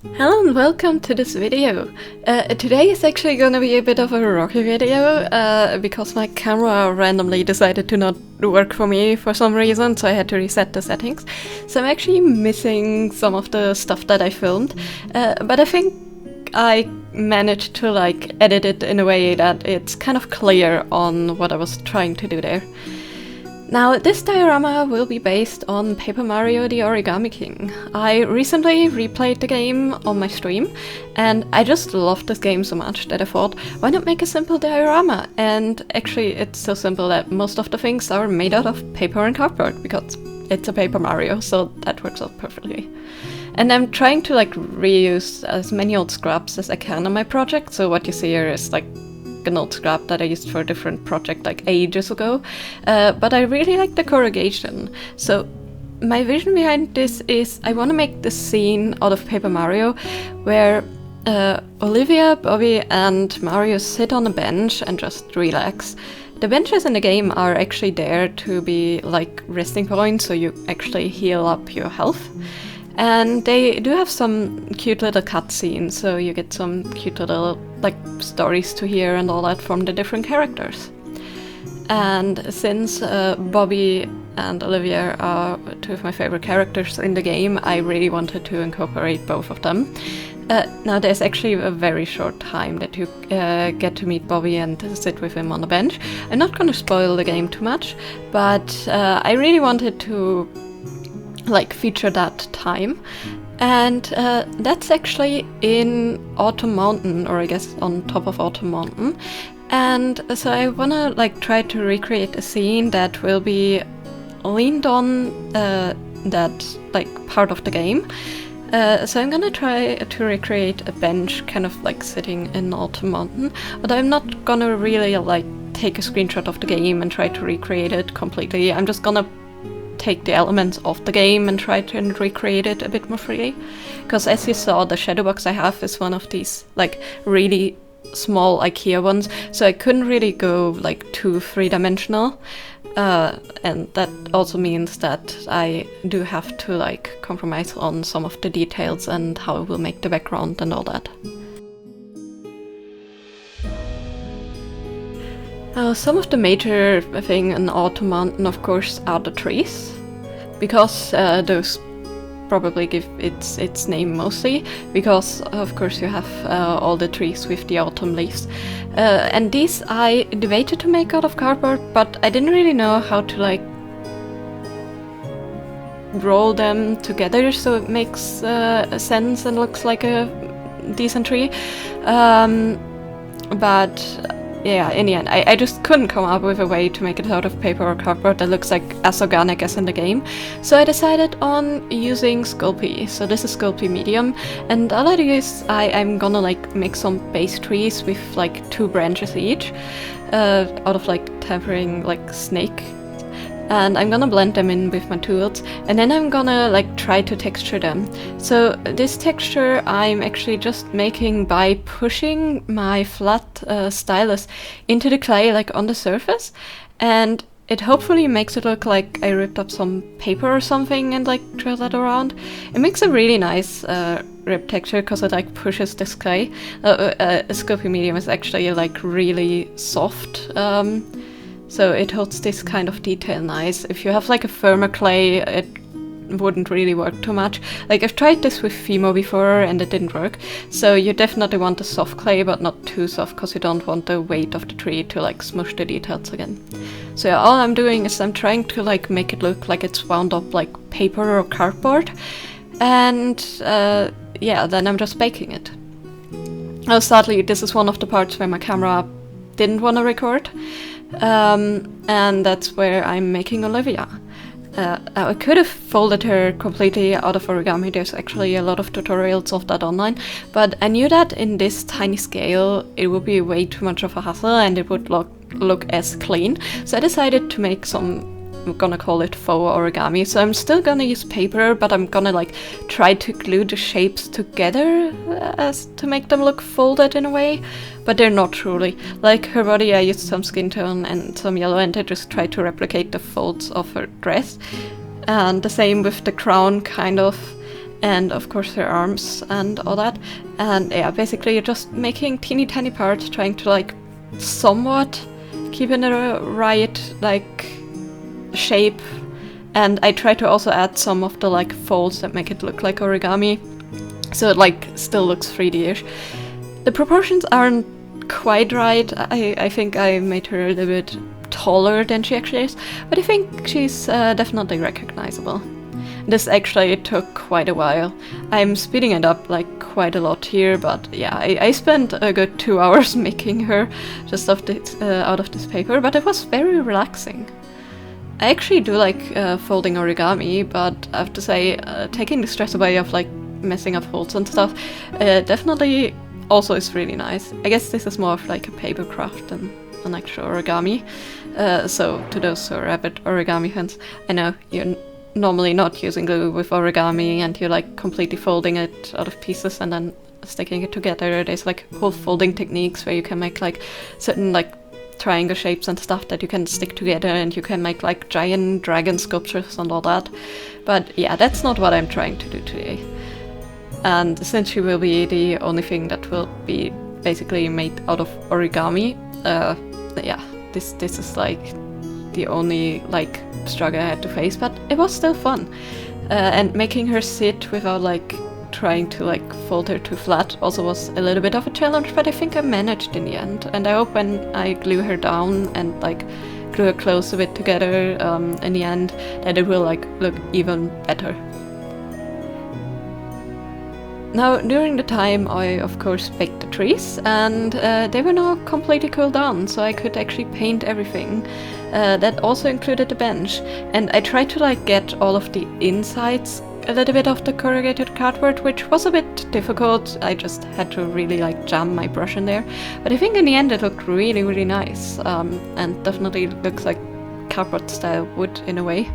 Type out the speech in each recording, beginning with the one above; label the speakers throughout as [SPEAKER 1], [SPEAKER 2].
[SPEAKER 1] Hello and welcome to this video. Today is actually gonna be a bit of a rocky video because my camera randomly decided to not work for me for some reason, so I had to reset the settings. So I'm actually missing some of the stuff that I filmed, but I think I managed to edit it in a way that it's kind of clear on what I was trying to do there. Now, this diorama will be based on Paper Mario: The Origami King. I recently replayed the game on my stream, and I just loved this game so much that I thought, why not make a simple diorama? And actually, it's so simple that most of the things are made out of paper and cardboard, because it's a Paper Mario, so that works out perfectly. And I'm trying to reuse as many old scraps as I can on my project, so what you see here is an old scrap that I used for a different project ages ago, but I really like the corrugation. So my vision behind this is I want to make the scene out of Paper Mario where Olivia, Bobby and Mario sit on a bench and just relax. The benches in the game are actually there to be resting points, so you actually heal up your health. And they do have some cute little cutscenes, so you get some cute little stories to hear and all that from the different characters. And since Bobby and Olivia are two of my favorite characters in the game, I really wanted to incorporate both of them. Now there's actually a very short time that you get to meet Bobby and sit with him on the bench. I'm not going to spoil the game too much, but I really wanted to feature that time, and that's actually in Autumn Mountain, or I guess on top of Autumn Mountain. And so I wanna try to recreate a scene that will be leaned on that part of the game. So I'm gonna try to recreate a bench kind of sitting in Autumn Mountain, but I'm not gonna really take a screenshot of the game and try to recreate it completely. I'm just gonna take the elements of the game and try to recreate it a bit more freely. Because as you saw, the shadow box I have is one of these really small IKEA ones, so I couldn't really go too three-dimensional. And that also means that I do have to compromise on some of the details and how I will make the background and all that. Some of the major thing in Autumn Mountain, of course, are the trees, because those probably give its name mostly, because of course you have all the trees with the autumn leaves. And these I debated to make out of cardboard, but I didn't really know how to roll them together so it makes sense and looks like a decent tree. But yeah, in the end, I just couldn't come up with a way to make it out of paper or cardboard that looks as organic as in the game. So I decided on using Sculpey. So this is Sculpey Medium, and all I do is I'm gonna make some base trees with 2 branches each, out of tapering snake. And I'm gonna blend them in with my tools, and then I'm gonna try to texture them. So this texture I'm actually just making by pushing my flat stylus into the clay on the surface, and it hopefully makes it look like I ripped up some paper or something and trailed that around. It makes a really nice rip texture because it pushes this clay. Sculpey Medium is actually really soft. So it holds this kind of detail nice. If you have a firmer clay, it wouldn't really work too much. I've tried this with Fimo before and it didn't work. So you definitely want a soft clay, but not too soft, because you don't want the weight of the tree to smush the details again. So yeah, all I'm doing is I'm trying to make it look like it's wound up like paper or cardboard. And yeah, then I'm just baking it. Oh, sadly, this is one of the parts where my camera didn't want to record. And that's where I'm making Olivia. I could have folded her completely out of origami. There's actually a lot of tutorials of that online, but I knew that in this tiny scale it would be way too much of a hassle and it would look as clean. So I decided to make some, I'm gonna call it faux origami. So I'm still gonna use paper, but I'm gonna try to glue the shapes together as to make them look folded in a way, but they're not truly. Her body, I used some skin tone and some yellow, and I just tried to replicate the folds of her dress. And the same with the crown, kind of. and of course her arms and all that. And yeah, basically you're just making teeny tiny parts, trying to like somewhat keep in the right like shape. And I try to also add some of the like folds that make it look like origami, so it like still looks 3D-ish. The proportions aren't quite right. I think I made her a little bit taller than she actually is, but I think she's definitely recognizable. This actually took quite a while. I'm speeding it up like quite a lot here, but yeah, I spent a good 2 hours making her just out of this paper, but it was very relaxing. I actually do like folding origami, but I have to say, taking the stress away of like messing up folds and stuff definitely also is really nice. I guess this is more of like a paper craft than an actual origami. So to those who are avid origami fans, I know you're normally not using glue with origami and you're like completely folding it out of pieces and then sticking it together. There's like whole folding techniques where you can make like certain like triangle shapes and stuff that you can stick together, and you can make like giant dragon sculptures and all that. But yeah, that's not what I'm trying to do today. And since she will be the only thing that will be basically made out of origami, yeah, this is like the only like struggle I had to face, but it was still fun. And making her sit without like trying to like fold her too flat also was a little bit of a challenge, but I think I managed in the end. And I hope when I glue her down and like glue her close a bit together in the end, that it will like look even better. Now, during the time I of course baked the trees, and they were now completely cooled down, so I could actually paint everything. That also included the bench, and I tried to like get all of the insides a little bit of the corrugated cardboard, which was a bit difficult. I just had to really like jam my brush in there, but I think in the end it looked really, really nice, and definitely looks like cardboard style wood in a way.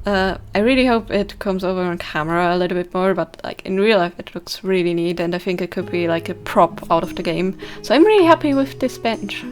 [SPEAKER 1] I really hope it comes over on camera a little bit more, but like in real life it looks really neat, and I think it could be like a prop out of the game. So I'm really happy with this bench.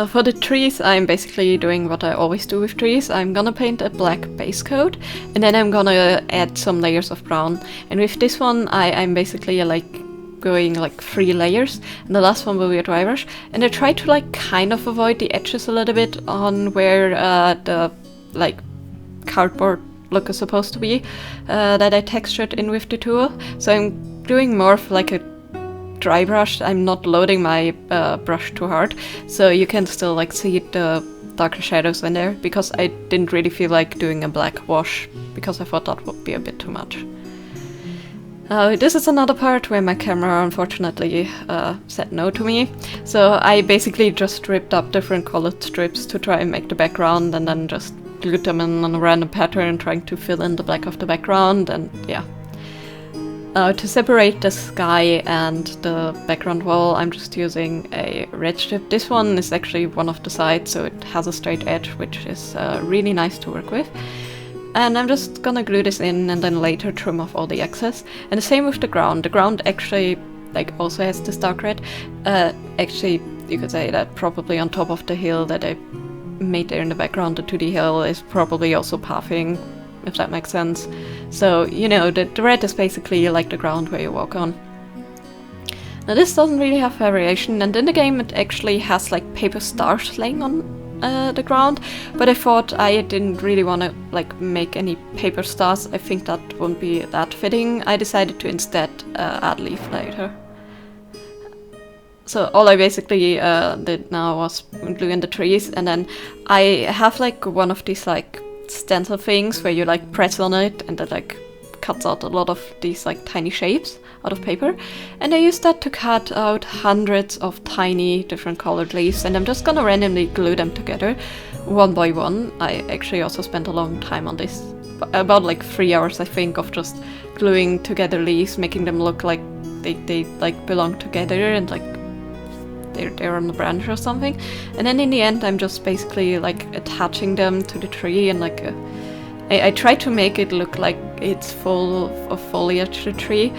[SPEAKER 1] For the trees, I'm basically doing what I always do with trees. I'm gonna paint a black base coat, and then I'm gonna add some layers of brown. And with this one, I'm basically like going like 3 layers, and the last one will be a dry brush. And I try to like kind of avoid the edges a little bit on where the like cardboard look is supposed to be, that I textured in with the tool. So I'm doing more of like a dry brush. I'm not loading my brush too hard, so you can still like see the darker shadows in there, because I didn't really feel like doing a black wash, because I thought that would be a bit too much. This is another part where my camera unfortunately said no to me, so I basically just ripped up different colored strips to try and make the background, and then just glued them in on a random pattern, trying to fill in the black of the background. And yeah. To separate the sky and the background wall, I'm just using a red strip. This one is actually one of the sides, so it has a straight edge, which is really nice to work with. And I'm just gonna glue this in and then later trim off all the excess. And the same with the ground. The ground actually like also has this dark red. Actually, you could say that probably on top of the hill that I made there in the background, the 2D hill is probably also pathing, if that makes sense. So, you know, the red is basically like the ground where you walk on. Now this doesn't really have variation, and in the game it actually has like paper stars laying on the ground, but I thought I didn't really want to like make any paper stars. I think that wouldn't be that fitting. I decided to instead add leaf later. So all I basically did now was glue in the trees, and then I have like one of these like stencil things where you like press on it and it like cuts out a lot of these like tiny shapes out of paper, and I used that to cut out hundreds of tiny different colored leaves, and I'm just gonna randomly glue them together one by one. I actually also spent a long time on this about like 3 hours, I think, of just gluing together leaves, making them look like they like belong together and like they're on the branch or something. And then in the end, I'm just basically like attaching them to the tree, and like I try to make it look like it's full of foliage, the tree.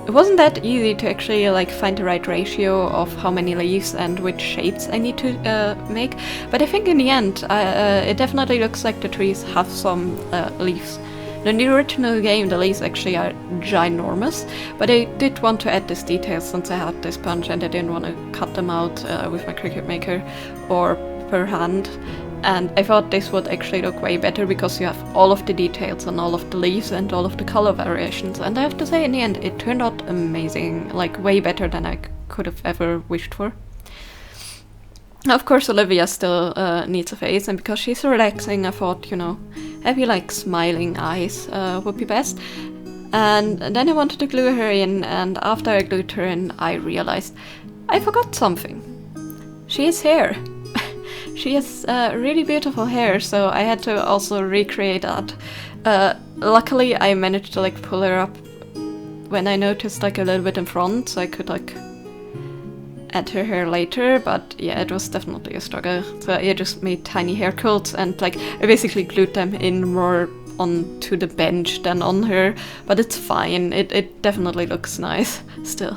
[SPEAKER 1] It wasn't that easy to actually like find the right ratio of how many leaves and which shapes I need to make, but I think in the end it definitely looks like the trees have some leaves. In the original game the leaves actually are ginormous, but I did want to add this detail since I had this sponge and I didn't want to cut them out with my Cricut Maker or per hand. And I thought this would actually look way better because you have all of the details on all of the leaves and all of the color variations. And I have to say, in the end, it turned out amazing, like way better than I could have ever wished for. Of course, Olivia still needs a face, and because she's relaxing, I thought, you know, maybe like smiling eyes would be best. And then I wanted to glue her in, and after I glued her in, I realized I forgot something. She has hair. She has really beautiful hair, so I had to also recreate that. Luckily, I managed to like pull her up when I noticed like a little bit in front, so I could like add her hair later, but yeah, it was definitely a struggle. So I just made tiny hair quilts and like I basically glued them in more onto the bench than on her, but it's fine. It definitely looks nice still.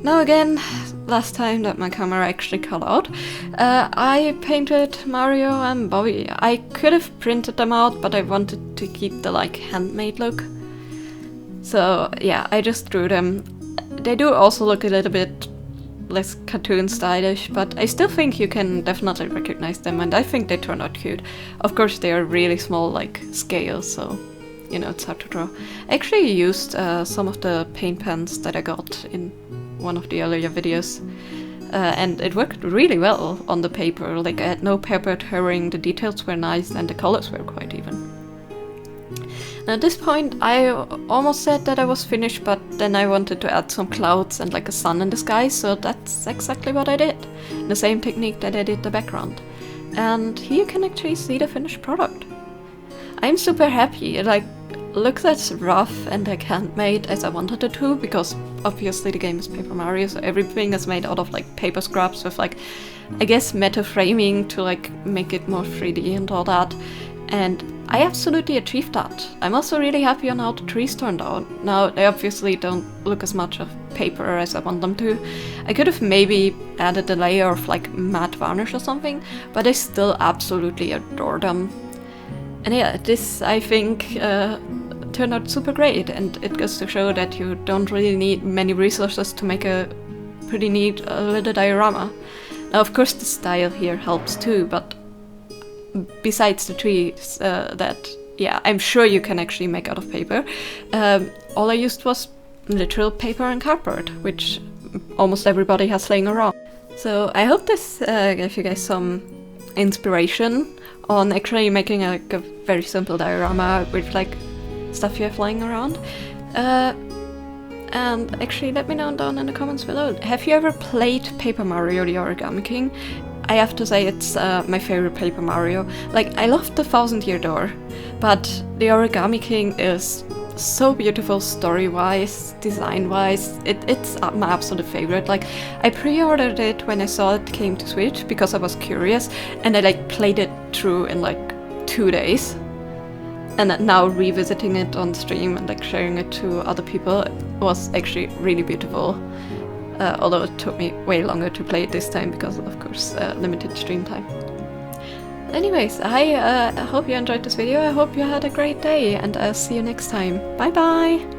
[SPEAKER 1] Now again, last time that my camera actually cut out, I painted Mario and Bobby. I could have printed them out, but I wanted to keep the like handmade look. So yeah, I just drew them. They do also look a little bit less cartoon stylish, but I still think you can definitely recognize them, and I think they turn out cute. Of course, they are really small like scales, so you know, it's hard to draw. I actually used some of the paint pens that I got in one of the earlier videos, and it worked really well on the paper. Like I had no paper tearing, the details were nice, and the colors were quite even. Now at this point I almost said that I was finished, but then I wanted to add some clouds and like a sun in the sky, so that's exactly what I did. The same technique that I did the background. And here you can actually see the finished product. I'm super happy. It like looks as rough and like handmade as I wanted it to, because obviously the game is Paper Mario, so everything is made out of like paper scraps with like, I guess, metal framing to like make it more 3D and all that. And I absolutely achieved that. I'm also really happy on how the trees turned out. Now they obviously don't look as much of paper as I want them to. I could have maybe added a layer of like matte varnish or something, but I still absolutely adore them. And yeah, this I think turned out super great, and it goes to show that you don't really need many resources to make a pretty neat little diorama. Now of course the style here helps too, but besides the trees that, yeah, I'm sure you can actually make out of paper, all I used was literal paper and cardboard, which almost everybody has laying around. So I hope this gave you guys some inspiration on actually making a very simple diorama with like stuff you have lying around. And actually let me know down in the comments below, have you ever played Paper Mario the Origami King? I have to say it's my favorite Paper Mario. Like, I love the 1000-Year Door, but the Origami King is so beautiful story-wise, design-wise. It's my absolute favorite. Like, I pre-ordered it when I saw it came to Switch because I was curious, and I like played it through in like 2 days. And now revisiting it on stream and like sharing it to other people was actually really beautiful. Although it took me way longer to play it this time because, of course, limited stream time. Anyways, I hope you enjoyed this video. I hope you had a great day, and I'll see you next time. Bye bye!